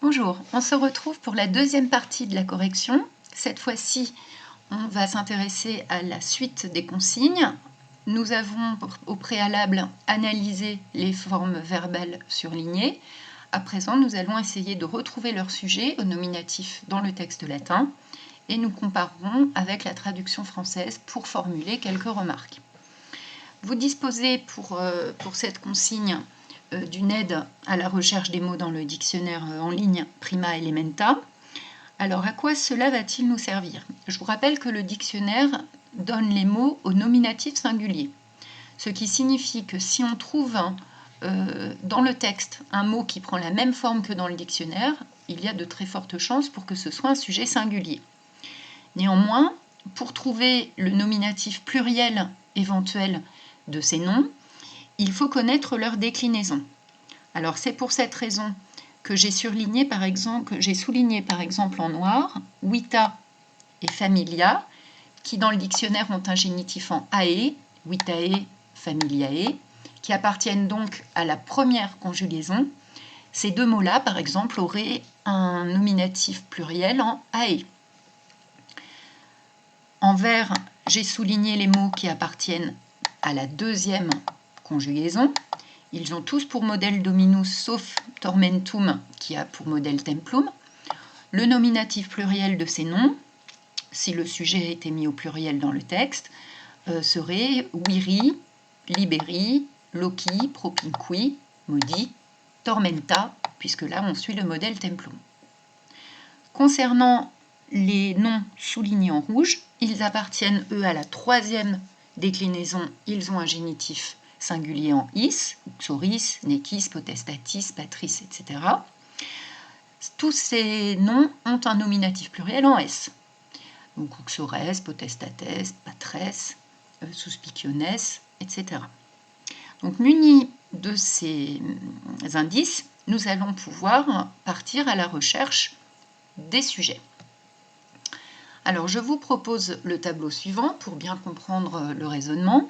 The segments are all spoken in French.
Bonjour, on se retrouve pour la deuxième partie de la correction. Cette fois-ci, on va s'intéresser à la suite des consignes. Nous avons au préalable analysé les formes verbales surlignées. À présent, nous allons essayer de retrouver leur sujet au nominatif dans le texte latin et nous comparerons avec la traduction française pour formuler quelques remarques. Vous disposez pour cette consigne d'une aide à la recherche des mots dans le dictionnaire en ligne Prima Elementa. Alors, à quoi cela va-t-il nous servir? Je vous rappelle que le dictionnaire donne les mots au nominatif singulier, ce qui signifie que si on trouve dans le texte un mot qui prend la même forme que dans le dictionnaire, il y a de très fortes chances pour que ce soit un sujet singulier. Néanmoins, pour trouver le nominatif pluriel éventuel de ces noms, il faut connaître leur déclinaison. Alors c'est pour cette raison que j'ai souligné par exemple en noir vita et familia, qui dans le dictionnaire ont un génitif en ae, vitae, familiae, qui appartiennent donc à la première conjugaison. Ces deux mots-là, par exemple, auraient un nominatif pluriel en ae. En vert, j'ai souligné les mots qui appartiennent à la deuxième conjugaison. Ils ont tous pour modèle dominus, sauf tormentum, qui a pour modèle templum. Le nominatif pluriel de ces noms, si le sujet a été mis au pluriel dans le texte, serait viri, liberi, loci, propinqui, modi, tormenta, puisque là on suit le modèle templum. Concernant les noms soulignés en rouge, ils appartiennent eux à la troisième déclinaison, ils ont un génitif singulier en is, uxoris, nequis, potestatis, patris, etc. Tous ces noms ont un nominatif pluriel en s. Donc uxores, potestates, patres, suspiciones, etc. Donc munis de ces indices, nous allons pouvoir partir à la recherche des sujets. Alors je vous propose le tableau suivant pour bien comprendre le raisonnement.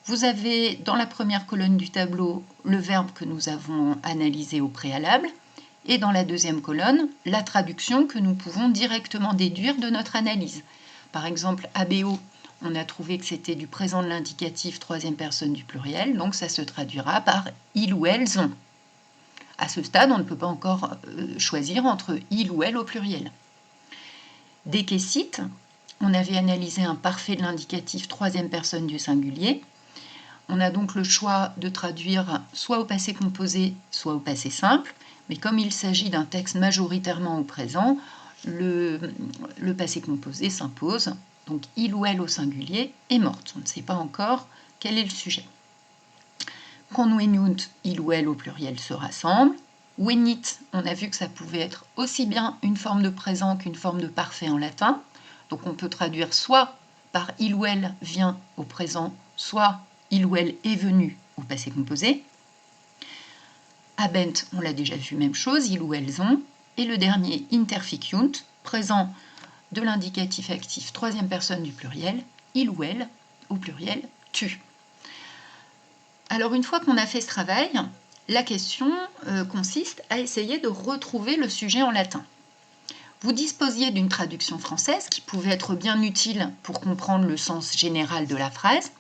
Vous avez dans la première colonne du tableau le verbe que nous avons analysé au préalable et dans la deuxième colonne la traduction que nous pouvons directement déduire de notre analyse. Par exemple, ABO, on a trouvé que c'était du présent de l'indicatif troisième personne du pluriel, donc ça se traduira par il ou elles ont. À ce stade, on ne peut pas encore choisir entre il ou elle au pluriel. Déquécite, on avait analysé un parfait de l'indicatif troisième personne du singulier. On a donc le choix de traduire soit au passé composé, soit au passé simple, mais comme il s'agit d'un texte majoritairement au présent, le passé composé s'impose. Donc il ou elle au singulier est morte. On ne sait pas encore quel est le sujet. Convenunt, il ou elle au pluriel se rassemble. Venit, on a vu que ça pouvait être aussi bien une forme de présent qu'une forme de parfait en latin. Donc on peut traduire soit par il ou elle vient au présent, soit il ou elle est venu au passé composé. Habent, on l'a déjà vu, même chose, il ou elles ont. Et le dernier, interficiunt, présent de l'indicatif actif troisième personne du pluriel, il ou elle, au pluriel, tu. Alors une fois qu'on a fait ce travail, la question consiste à essayer de retrouver le sujet en latin. Vous disposiez d'une traduction française qui pouvait être bien utile pour comprendre le sens général de la phrase,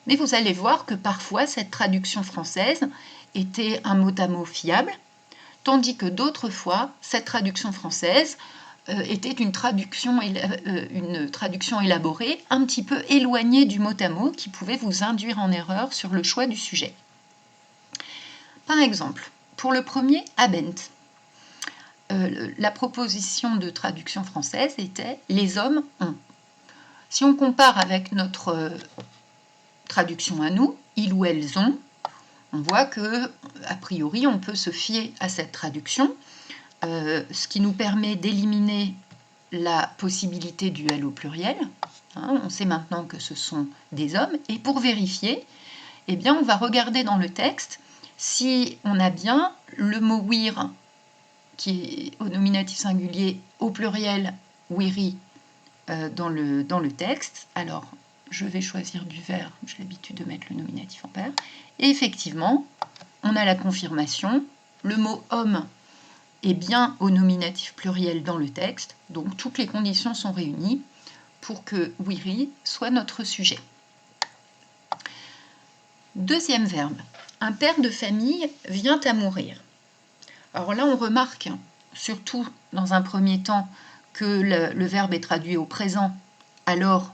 mais vous allez voir que parfois cette traduction française était un mot à mot fiable, tandis que d'autres fois, cette traduction française était une traduction élaborée, un petit peu éloignée du mot à mot, qui pouvait vous induire en erreur sur le choix du sujet. Par exemple, pour le premier, habent, la proposition de traduction française était « les hommes ont ». Si on compare avec notre traduction à nous, « ils ou elles ont », on voit que, a priori, on peut se fier à cette traduction, ce qui nous permet d'éliminer la possibilité du « elle » au pluriel. On sait maintenant que ce sont des hommes. Et pour vérifier, eh bien, on va regarder dans le texte si on a bien le mot « wir » qui est au nominatif singulier au pluriel « wiri » dans le texte. Alors, je vais choisir du vert, j'ai l'habitude de mettre le nominatif en pair. Et effectivement, on a la confirmation. Le mot « homme » est bien au nominatif pluriel dans le texte. Donc toutes les conditions sont réunies pour que Wiri soit notre sujet. Deuxième verbe. Un père de famille vient à mourir. Alors là, on remarque, surtout dans un premier temps, que le verbe est traduit au présent alors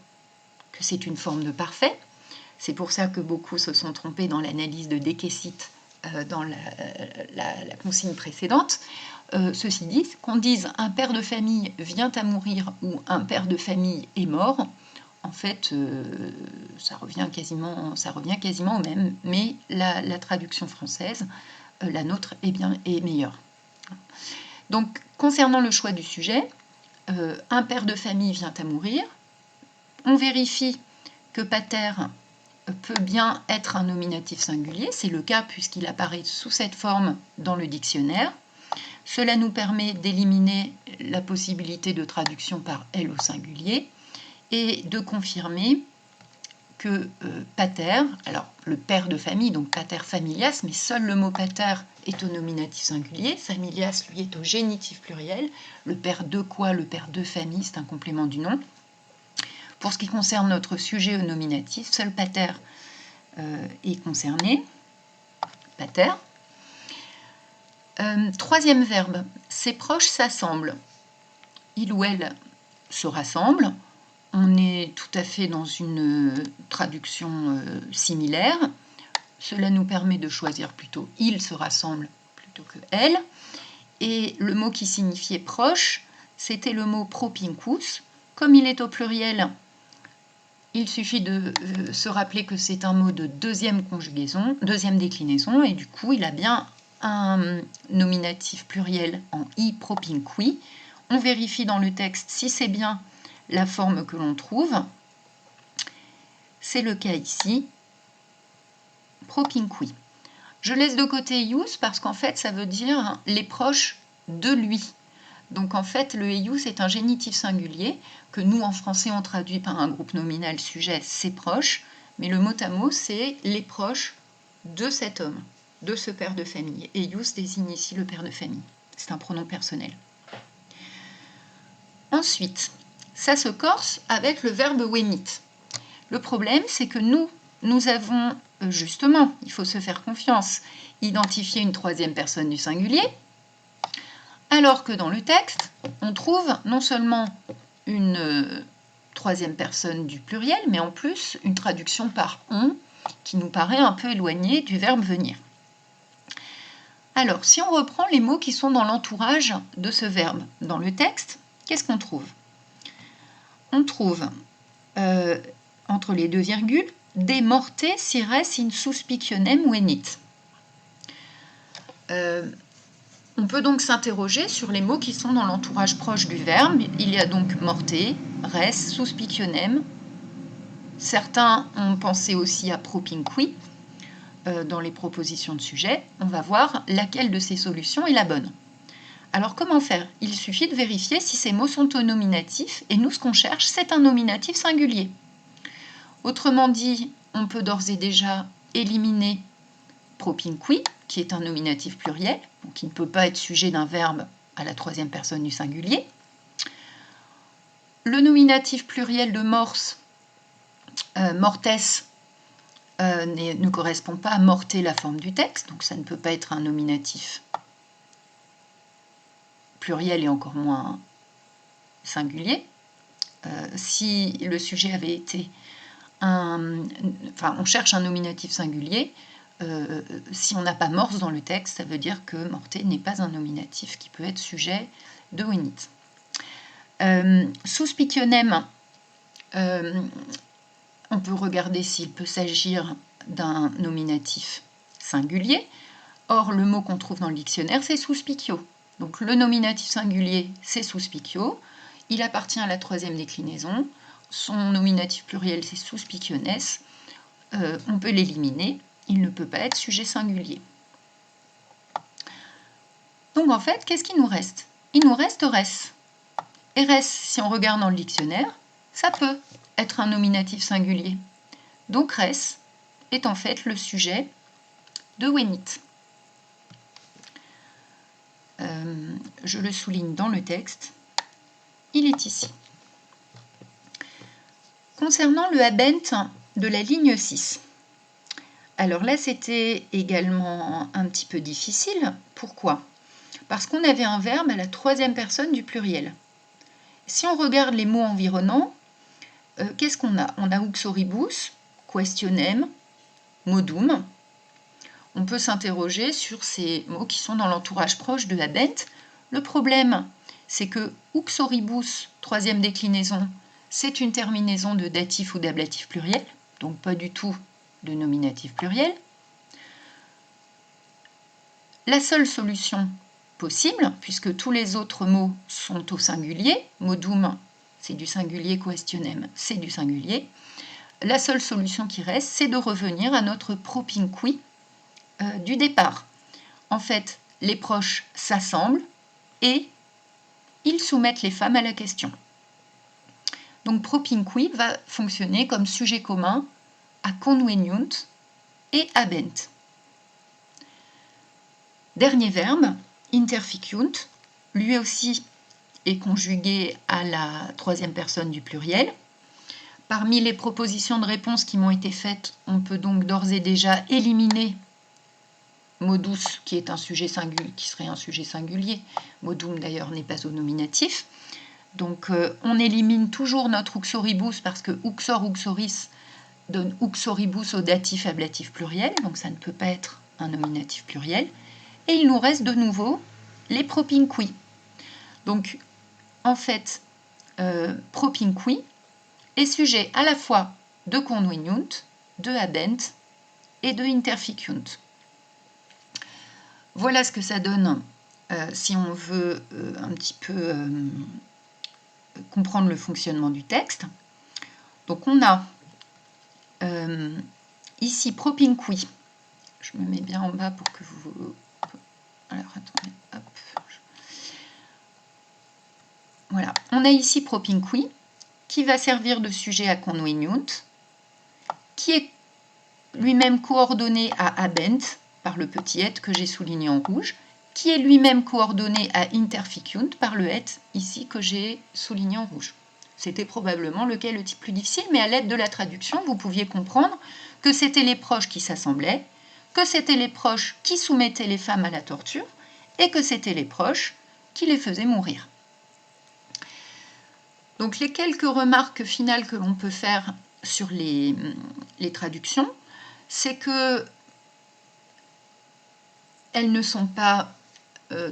que c'est une forme de parfait. C'est pour ça que beaucoup se sont trompés dans l'analyse de Dekessit dans la consigne précédente. Ceci dit, qu'on dise un père de famille vient à mourir ou un père de famille est mort, en fait, ça revient quasiment au même, mais la traduction française, la nôtre, est meilleure. Donc, concernant le choix du sujet, un père de famille vient à mourir. On vérifie que pater peut bien être un nominatif singulier. C'est le cas puisqu'il apparaît sous cette forme dans le dictionnaire. Cela nous permet d'éliminer la possibilité de traduction par elle au singulier et de confirmer que pater, alors le père de famille, donc pater familias, mais seul le mot pater est au nominatif singulier, familias lui est au génitif pluriel, le père de quoi, le père de famille, c'est un complément du nom. Pour ce qui concerne notre sujet au nominatif, seul pater est concerné, pater. Troisième verbe, ses proches s'assemblent. Il ou elle se rassemble. On est tout à fait dans une traduction similaire. Cela nous permet de choisir plutôt « il se rassemble » plutôt que « elle ». Et le mot qui signifiait « proche », c'était le mot « propinquus ». Comme il est au pluriel, il suffit de se rappeler que c'est un mot de deuxième déclinaison, et du coup, il a bien un nominatif pluriel en « i propinqui ». On vérifie dans le texte si c'est bien la forme que l'on trouve. C'est le cas ici, propinqui. Je laisse de côté eius parce qu'en fait, ça veut dire les proches de lui. Donc en fait, le eius est un génitif singulier que nous, en français, on traduit par un groupe nominal sujet, ses proches, mais le mot à mot, c'est les proches de cet homme, de ce père de famille. Eius désigne ici le père de famille. C'est un pronom personnel. Ensuite, ça se corse avec le verbe wenit. Le problème, c'est que nous avons justement, il faut se faire confiance, identifié une troisième personne du singulier, alors que dans le texte, on trouve non seulement une troisième personne du pluriel, mais en plus une traduction par on, qui nous paraît un peu éloignée du verbe venir. Alors, si on reprend les mots qui sont dans l'entourage de ce verbe dans le texte, qu'est-ce qu'on trouve? On trouve, entre les deux virgules, de morte sires in suspicionem venit. On peut donc s'interroger sur les mots qui sont dans l'entourage proche du verbe. Il y a donc morte, res, suspicionem. Certains ont pensé aussi à propinqui dans les propositions de sujet. On va voir laquelle de ces solutions est la bonne. Alors comment faire? Il suffit de vérifier si ces mots sont au nominatif, et nous ce qu'on cherche c'est un nominatif singulier. Autrement dit, on peut d'ores et déjà éliminer propinqui, qui est un nominatif pluriel, donc qui ne peut pas être sujet d'un verbe à la troisième personne du singulier. Le nominatif pluriel de mors, mortes, ne correspond pas à morte, la forme du texte, donc ça ne peut pas être un nominatif pluriel et encore moins singulier. Si le sujet avait été on cherche un nominatif singulier, si on n'a pas mors dans le texte, ça veut dire que morte n'est pas un nominatif qui peut être sujet de wenit. Suspicionem, on peut regarder s'il peut s'agir d'un nominatif singulier. Or, le mot qu'on trouve dans le dictionnaire, c'est suspicio. Donc, le nominatif singulier, c'est suspicio. Il appartient à la troisième déclinaison. Son nominatif pluriel, c'est suspiciones. On peut l'éliminer. Il ne peut pas être sujet singulier. Donc, en fait, qu'est-ce qu'il nous reste? Il nous reste res. Et res, si on regarde dans le dictionnaire, ça peut être un nominatif singulier. Donc, res est en fait le sujet de wenit. je le souligne dans le texte, il est ici. Concernant le habent de la ligne 6, alors là c'était également un petit peu difficile. Pourquoi? Parce qu'on avait un verbe à la troisième personne du pluriel. Si on regarde les mots environnants, qu'est-ce qu'on a? On a uxoribus, questionem, modum. On peut s'interroger sur ces mots qui sont dans l'entourage proche de habent. Le problème, c'est que uxoribus, troisième déclinaison, c'est une terminaison de datif ou d'ablatif pluriel, donc pas du tout de nominatif pluriel. La seule solution possible, puisque tous les autres mots sont au singulier, modum c'est du singulier, questionem c'est du singulier, la seule solution qui reste, c'est de revenir à notre propinqui du départ. En fait, les proches s'assemblent et ils soumettent les femmes à la question. Donc propinqui va fonctionner comme sujet commun à conveniunt et habent. Dernier verbe, interficiunt, lui aussi est conjugué à la troisième personne du pluriel. Parmi les propositions de réponse qui m'ont été faites, on peut donc d'ores et déjà éliminer modus, qui est un sujet singulier, qui serait un sujet singulier. Modum d'ailleurs n'est pas au nominatif. Donc on élimine toujours notre uxoribus parce que uxor, uxoris donne uxoribus au datif ablatif pluriel, donc ça ne peut pas être un nominatif pluriel. Et il nous reste de nouveau les propinqui. Donc en fait, propinqui est sujet à la fois de conveniunt, de habent et de interficiunt. Voilà ce que ça donne si on veut un petit peu comprendre le fonctionnement du texte. Donc on a ici propinqui. Je me mets bien en bas pour que vous... Alors attendez, hop. Voilà, on a ici propinqui qui va servir de sujet à conveniunt, qui est lui-même coordonné à habent par le petit et que j'ai souligné en rouge, qui est lui-même coordonné à interficiunt par le et ici que j'ai souligné en rouge. C'était probablement le type plus difficile, mais à l'aide de la traduction, vous pouviez comprendre que c'était les proches qui s'assemblaient, que c'était les proches qui soumettaient les femmes à la torture, et que c'était les proches qui les faisaient mourir. Donc les quelques remarques finales que l'on peut faire sur les traductions, c'est que elles ne sont pas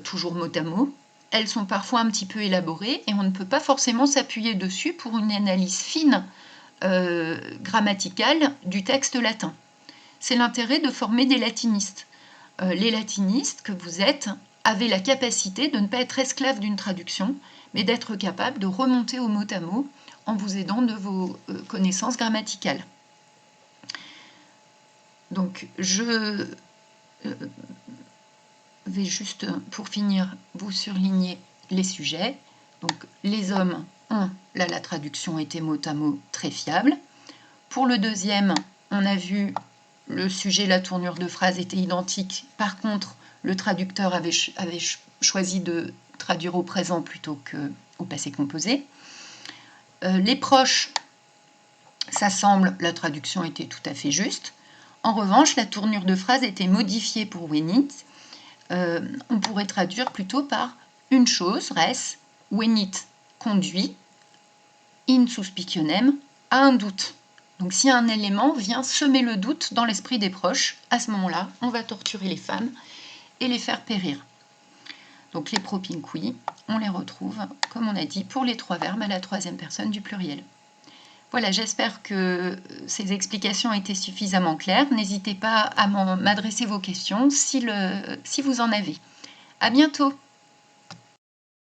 toujours mot à mot, elles sont parfois un petit peu élaborées et on ne peut pas forcément s'appuyer dessus pour une analyse fine grammaticale du texte latin. C'est l'intérêt de former des latinistes. Les latinistes que vous êtes avaient la capacité de ne pas être esclaves d'une traduction, mais d'être capable de remonter au mot à mot en vous aidant de vos connaissances grammaticales. Donc, je vais juste, pour finir, vous surligner les sujets. Donc, les hommes ont, là la traduction était mot à mot très fiable. Pour le deuxième, on a vu le sujet, la tournure de phrase était identique. Par contre, le traducteur avait choisi de traduire au présent plutôt qu'au passé composé. Les proches s'assemblent, la traduction était tout à fait juste. En revanche, la tournure de phrase était modifiée pour venit. On pourrait traduire plutôt par une chose, res, venit, conduit, in suspicionem, à un doute. Donc si un élément vient semer le doute dans l'esprit des proches, à ce moment-là, on va torturer les femmes et les faire périr. Donc les propinqui, on les retrouve, comme on a dit, pour les trois verbes à la troisième personne du pluriel. Voilà, j'espère que ces explications étaient suffisamment claires. N'hésitez pas à m'adresser vos questions si vous en avez. À bientôt!